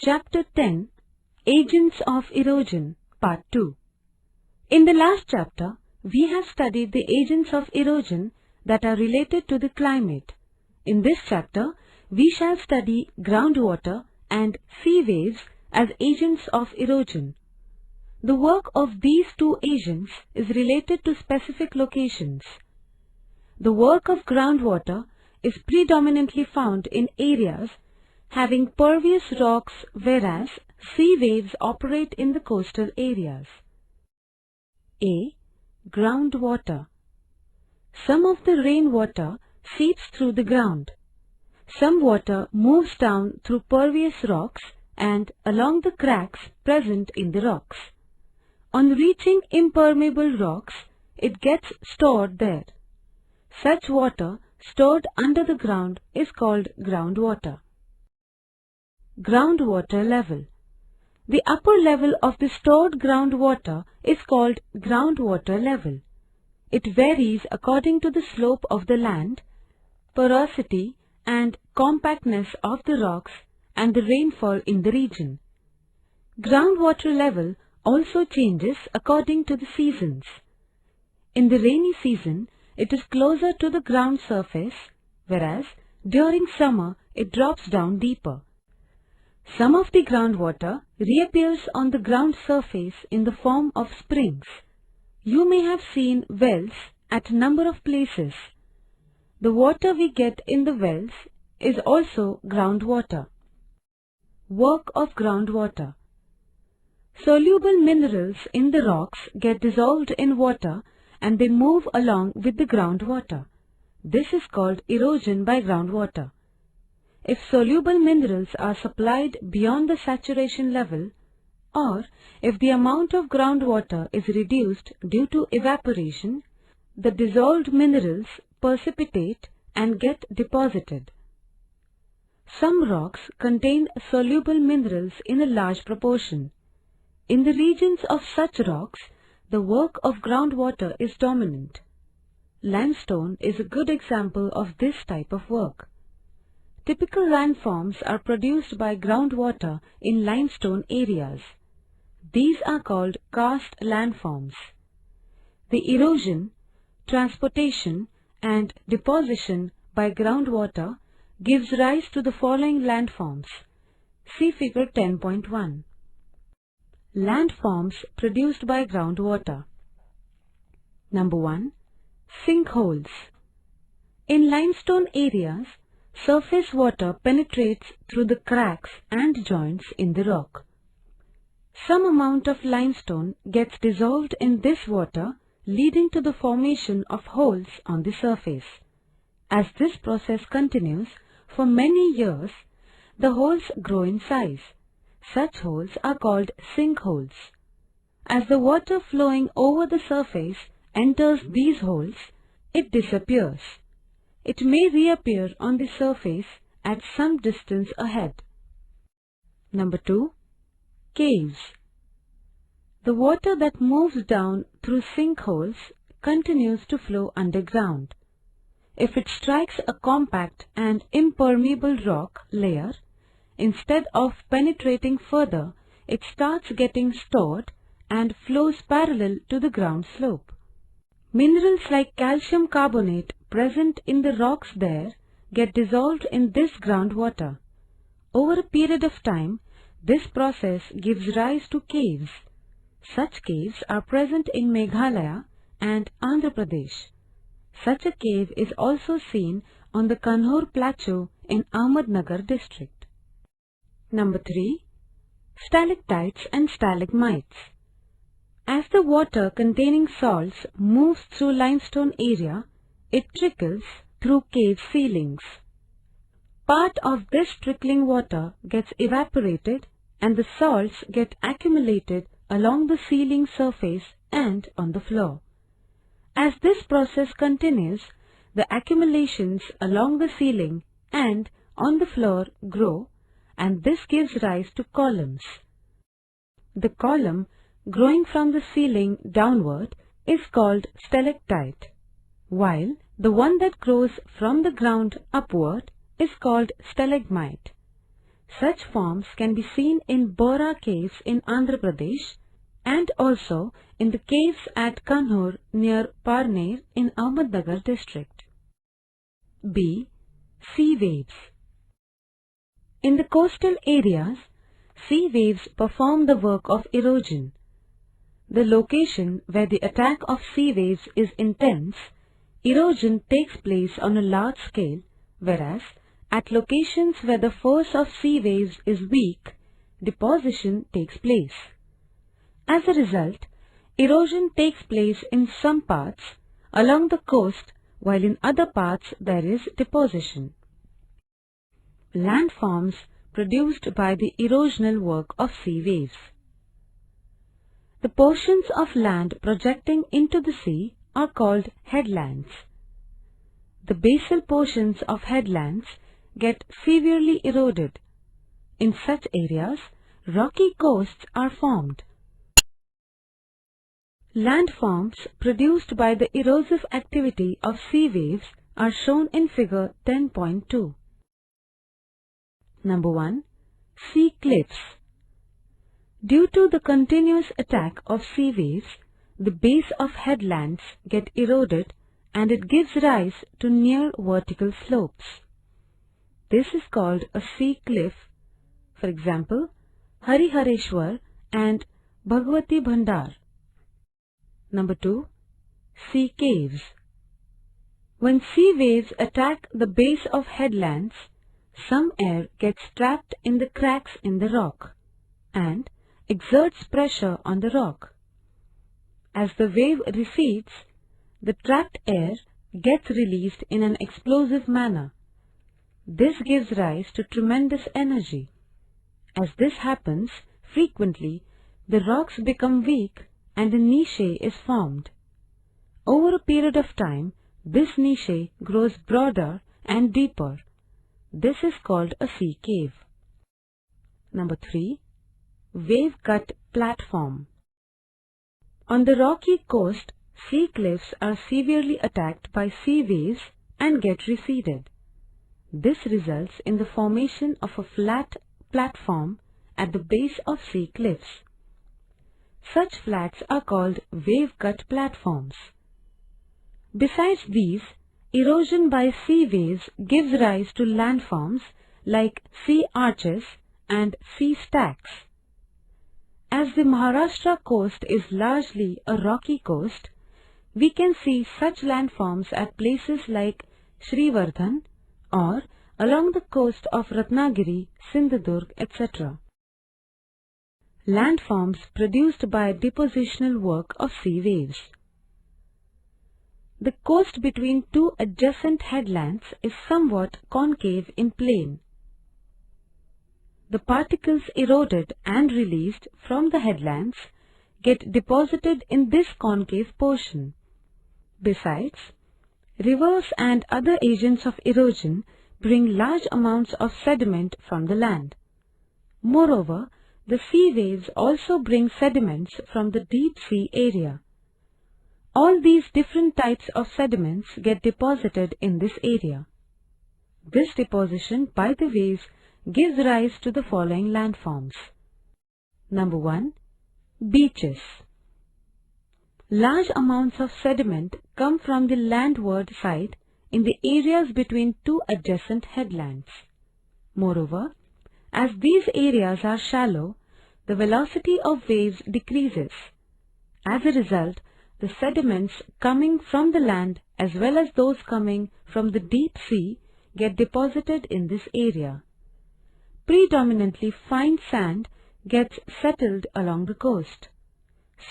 Chapter 10 Agents of Erosion Part 2. In the last chapter, we have studied the agents of erosion that are related to the climate. In this chapter, we shall study groundwater and sea waves as agents of erosion. The work of these two agents is related to specific locations. The work of groundwater is predominantly found in areas having pervious rocks, whereas sea waves operate in the coastal areas. A. Groundwater. Some of the rainwater seeps through the ground. Some water moves down through pervious rocks and along the cracks present in the rocks. On reaching impermeable rocks, it gets stored there. Such water stored under the ground is called groundwater. Groundwater level. The upper level of the stored groundwater is called groundwater level. It varies according to the slope of the land, porosity and compactness of the rocks and the rainfall in the region. Groundwater level also changes according to the seasons. In the rainy season, it is closer to the ground surface, whereas during summer it drops down deeper. Some of the groundwater reappears on the ground surface in the form of springs. You may have seen wells at a number of places. The water we get in the wells is also groundwater. Work of groundwater. Soluble minerals in the rocks get dissolved in water and they move along with the groundwater. This is called erosion by groundwater. If soluble minerals are supplied beyond the saturation level, or if the amount of groundwater is reduced due to evaporation, the dissolved minerals precipitate and get deposited. Some rocks contain soluble minerals in a large proportion. In the regions of such rocks, the work of groundwater is dominant. Limestone is a good example of this type of work. Typical landforms are produced by groundwater in limestone areas. These are called karst landforms. The erosion, transportation and deposition by groundwater gives rise to the following landforms. See figure 10.1. Landforms produced by groundwater. Number 1. Sinkholes. In limestone areas, surface water penetrates through the cracks and joints in the rock. Some amount of limestone gets dissolved in this water, leading to the formation of holes on the surface. As this process continues for many years, the holes grow in size. Such holes are called sinkholes. As the water flowing over the surface enters these holes, it disappears. It may reappear on the surface at some distance ahead. Number 2. Caves. The water that moves down through sinkholes continues to flow underground. If it strikes a compact and impermeable rock layer, instead of penetrating further, it starts getting stored and flows parallel to the ground slope. Minerals like calcium carbonate present in the rocks there get dissolved in this groundwater. Over a period of time, this process gives rise to caves. Such caves are present in Meghalaya and Andhra Pradesh. Such a cave is also seen on the Kanhur Plateau in Ahmednagar district. Number 3. Stalactites and stalagmites. As the water containing salts moves through limestone area, it trickles through cave ceilings. Part of this trickling water gets evaporated and the salts get accumulated along the ceiling surface and on the floor. As this process continues, the accumulations along the ceiling and on the floor grow, and this gives rise to columns. The column growing from the ceiling downward is called stalactite, while the one that grows from the ground upward is called stalagmite. Such forms can be seen in Bora caves in Andhra Pradesh and also in the caves at Kanhur near Parner in Ahmednagar district. B. Sea waves. In the coastal areas, sea waves perform the work of erosion. The location where the attack of sea waves is intense, erosion takes place on a large scale, whereas at locations where the force of sea waves is weak, deposition takes place. As a result, erosion takes place in some parts along the coast, while in other parts there is deposition. Landforms produced by the erosional work of sea waves. The portions of land projecting into the sea are called headlands. The basal portions of headlands get severely eroded. In such areas, rocky coasts are formed. Landforms produced by the erosive activity of sea waves are shown in figure 10.2. Number 1. Sea cliffs. Due to the continuous attack of sea waves, the base of headlands get eroded and it gives rise to near vertical slopes. This is called a sea cliff. For example, Harihareshwar and Bhagwati Bhandar. Number 2. Sea caves. When sea waves attack the base of headlands, some air gets trapped in the cracks in the rock and exerts pressure on the rock. As the wave recedes, the trapped air gets released in an explosive manner. This gives rise to tremendous energy. As this happens, frequently the rocks become weak and a niche is formed. Over a period of time, this niche grows broader and deeper. This is called a sea cave. Number 3. Wave-cut platform. On the rocky coast, sea cliffs are severely attacked by sea waves and get receded. This results in the formation of a flat platform at the base of sea cliffs. Such flats are called wave-cut platforms. Besides these, erosion by sea waves gives rise to landforms like sea arches and sea stacks. As the Maharashtra coast is largely a rocky coast, we can see such landforms at places like Srivardhan or along the coast of Ratnagiri, Sindhudurg, etc. Landforms produced by depositional work of sea waves. The coast between two adjacent headlands is somewhat concave in plane. The particles eroded and released from the headlands get deposited in this concave portion. Besides, rivers and other agents of erosion bring large amounts of sediment from the land. Moreover, the sea waves also bring sediments from the deep sea area. All these different types of sediments get deposited in this area. This deposition by the waves gives rise to the following landforms. Number 1. Beaches. Large amounts of sediment come from the landward side in the areas between two adjacent headlands. Moreover, as these areas are shallow, the velocity of waves decreases. As a result, the sediments coming from the land as well as those coming from the deep sea get deposited in this area. Predominantly fine sand gets settled along the coast.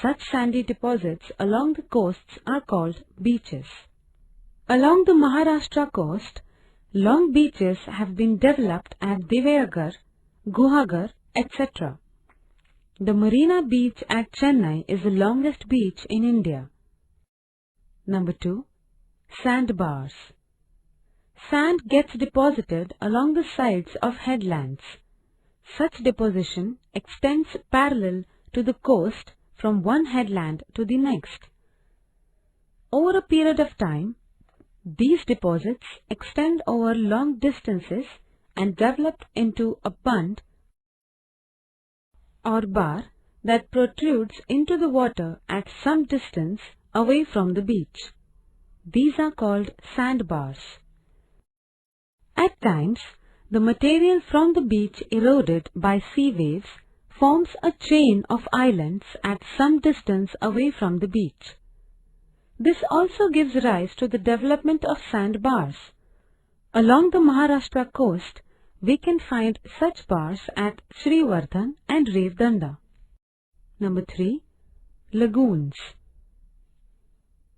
Such sandy deposits along the coasts are called beaches. Along the Maharashtra coast, long beaches have been developed at Divayagar, Guhagar, etc. The Marina Beach at Chennai is the longest beach in India. Number 2. Sandbars. Sand gets deposited along the sides of headlands. Such deposition extends parallel to the coast from one headland to the next. Over a period of time, these deposits extend over long distances and developed into a bund or bar that protrudes into the water at some distance away from the beach. These are called sandbars. At times, the material from the beach eroded by sea waves forms a chain of islands at some distance away from the beach. This also gives rise to the development of sandbars. Along the Maharashtra coast, we can find such bars at Srivardhan and Revdanda. Number 3. Lagoons.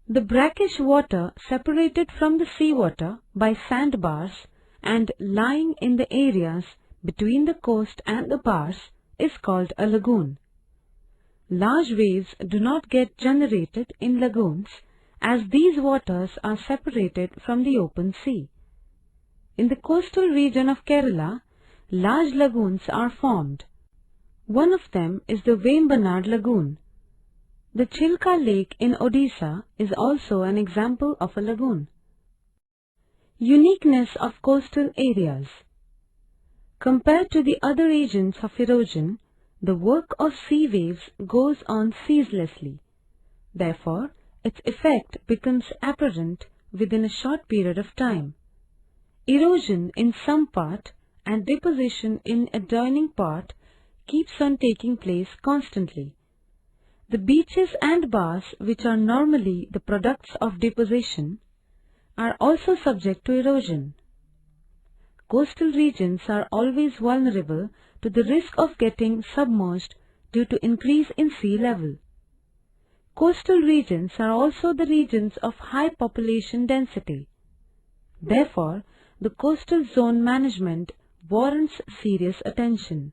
The brackish water separated from the seawater by sandbars and lying in the areas between the coast and the bars is called a lagoon. Large waves do not get generated in lagoons as these waters are separated from the open sea. In the coastal region of Kerala, large lagoons are formed. One of them is the Vembanad Lagoon. The Chilka Lake in Odisha is also an example of a lagoon. Uniqueness of coastal areas. Compared to the other agents of erosion, the work of sea waves goes on ceaselessly. Therefore, its effect becomes apparent within a short period of time. Erosion in some part and deposition in adjoining part keeps on taking place constantly. The beaches and bars, which are normally the products of deposition, are also subject to erosion. Coastal regions are always vulnerable to the risk of getting submerged due to increase in sea level. Coastal regions are also the regions of high population density. Therefore, the coastal zone management warrants serious attention.